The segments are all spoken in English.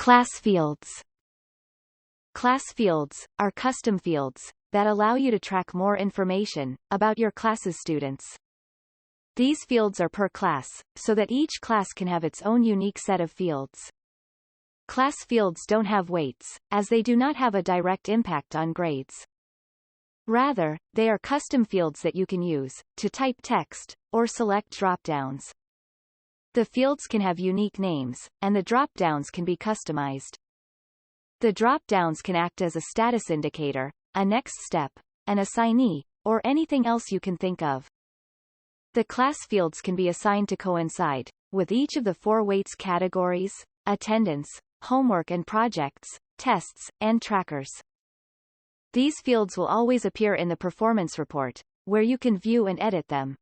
Class fields. Class fields are custom fields that allow you to track more information about your class's students. These fields are per class, so that each class can have its own unique set of fields. Class fields don't have weights, as they do not have a direct impact on grades. Rather, they are custom fields that you can use to type text or select dropdowns. The fields can have unique names, and the dropdowns can be customized. The dropdowns can act as a status indicator, a next step, an assignee, or anything else you can think of. The class fields can be assigned to coincide with each of the 4 weights categories: attendance, homework and projects, tests, and trackers. These fields will always appear in the performance report, where you can view and edit them.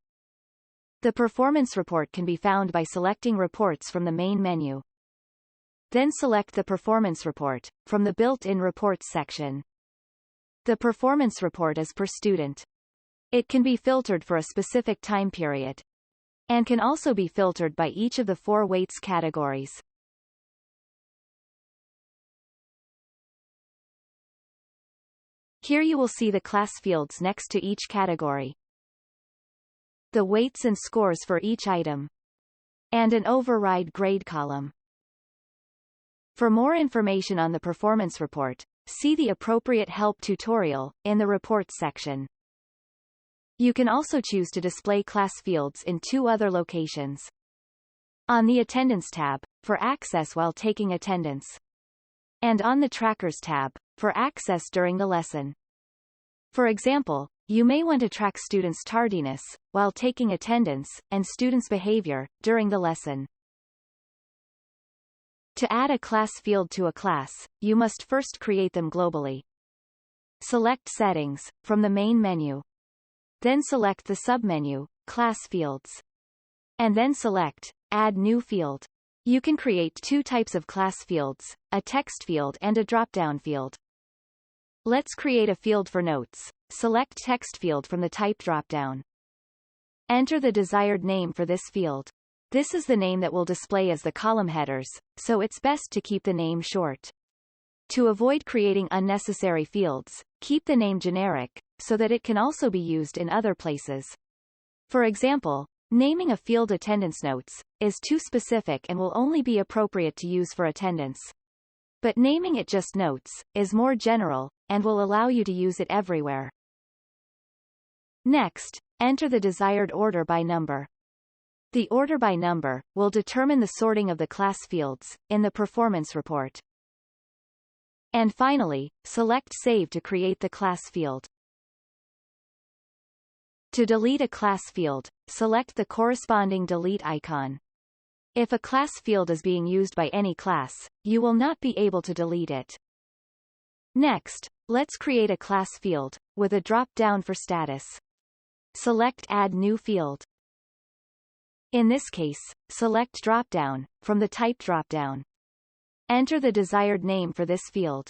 The performance report can be found by selecting Reports from the main menu. Then select the performance report from the built-in Reports section. The performance report is per student. It can be filtered for a specific time period, and can also be filtered by each of the 4 weights categories. Here you will see the class fields next to each category, the weights and scores for each item, and an override grade column. For more information on the performance report, see the appropriate help tutorial in the Reports section. You can also choose to display class fields in 2 other locations. On the Attendance tab, for access while taking attendance, and on the Trackers tab, for access during the lesson. For example, you may want to track students' tardiness while taking attendance and students' behavior during the lesson. To add a class field to a class, you must first create them globally. Select Settings from the main menu. Then select the submenu, Class Fields. And then select Add New Field. You can create 2 types of class fields, a text field and a drop-down field. Let's create a field for notes. Select Text field from the Type drop-down. Enter the desired name for this field. This is the name that will display as the column headers, so it's best to keep the name short. To avoid creating unnecessary fields, keep the name generic, so that it can also be used in other places. For example, naming a field Attendance Notes is too specific and will only be appropriate to use for attendance. But naming it just Notes is more general, and will allow you to use it everywhere. Next, enter the desired order by number. The order by number will determine the sorting of the class fields in the performance report. And finally, select Save to create the class field. To delete a class field, select the corresponding delete icon. If a class field is being used by any class, you will not be able to delete it. Next, let's create a class field with a drop-down for status. Select Add New Field. In this case, select Dropdown from the Type dropdown. Enter the desired name for this field.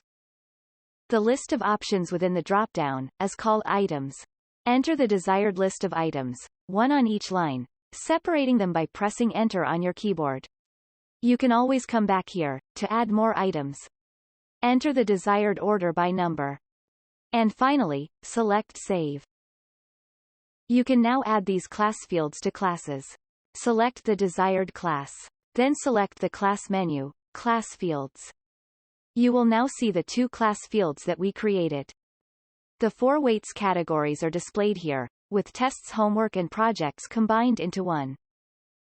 The list of options within the dropdown is called Items. Enter the desired list of items, 1 on each line, separating them by pressing Enter on your keyboard. You can always come back here to add more items. Enter the desired order by number. And finally, select Save. You can now add these class fields to classes. Select the desired class. Then select the class menu, Class Fields. You will now see the 2 class fields that we created. The 4 weights categories are displayed here, with tests, homework and projects combined into one.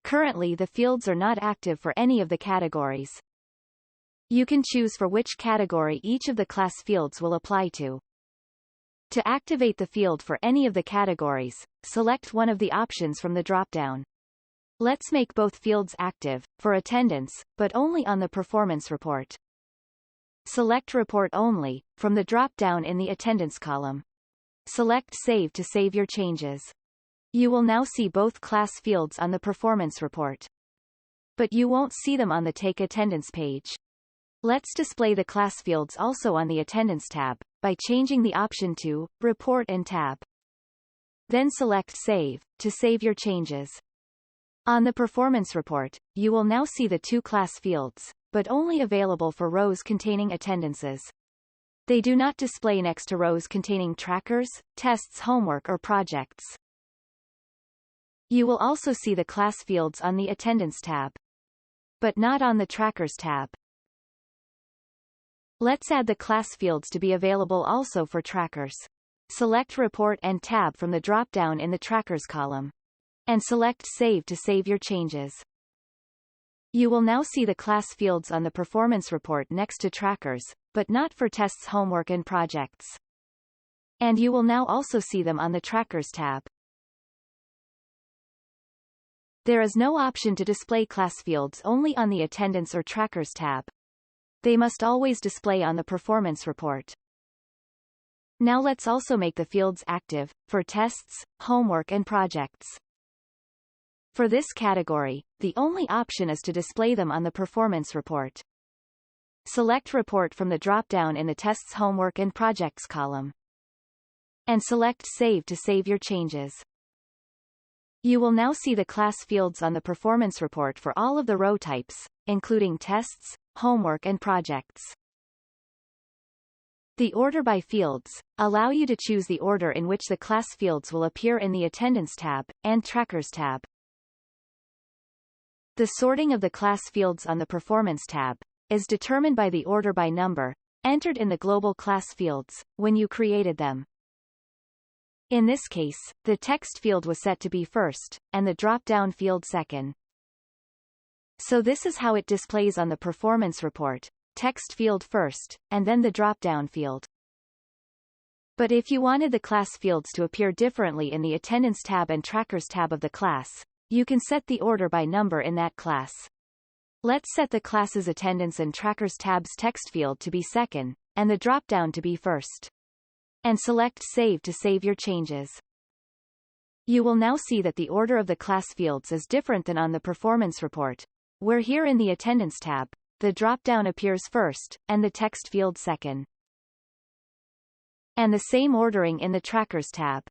Currently the fields are not active for any of the categories. You can choose for which category each of the class fields will apply to. To activate the field for any of the categories, select one of the options from the dropdown. Let's make both fields active, for attendance, but only on the performance report. Select Report Only from the drop-down in the Attendance column. Select Save to save your changes. You will now see both class fields on the performance report. But you won't see them on the Take Attendance page. Let's display the class fields also on the Attendance tab, by changing the option to Report and Tab. Then select Save to save your changes. On the performance report, you will now see the 2 class fields, but only available for rows containing attendances. They do not display next to rows containing trackers, tests, homework, or projects. You will also see the class fields on the Attendance tab, but not on the Trackers tab. Let's add the class fields to be available also for trackers. Select Report and Tab from the drop-down in the Trackers column, and select Save to save your changes. You will now see the class fields on the performance report next to trackers, but not for tests, homework, and projects. And you will now also see them on the Trackers tab. There is no option to display class fields only on the Attendance or Trackers tab. They must always display on the performance report. Now let's also make the fields active, for tests, homework, and projects. For this category, the only option is to display them on the performance report. Select Report from the drop-down in the Tests, Homework, and Projects column, and select Save to save your changes. You will now see the class fields on the performance report for all of the row types, including tests, homework, and projects. The Order by Fields allow you to choose the order in which the class fields will appear in the Attendance tab and Trackers tab. The sorting of the class fields on the Performance tab is determined by the order by number entered in the global class fields when you created them. In this case, the text field was set to be first, and the drop-down field second. So this is how it displays on the performance report: text field first, and then the drop-down field. But if you wanted the class fields to appear differently in the Attendance tab and Trackers tab of the class, you can set the order by number in that class. Let's set the class's Attendance and Trackers tab's text field to be second, and the drop-down to be first, and select Save to save your changes. You will now see that the order of the class fields is different than on the performance report, where here in the Attendance tab, the drop-down appears first, and the text field second. And the same ordering in the Trackers tab.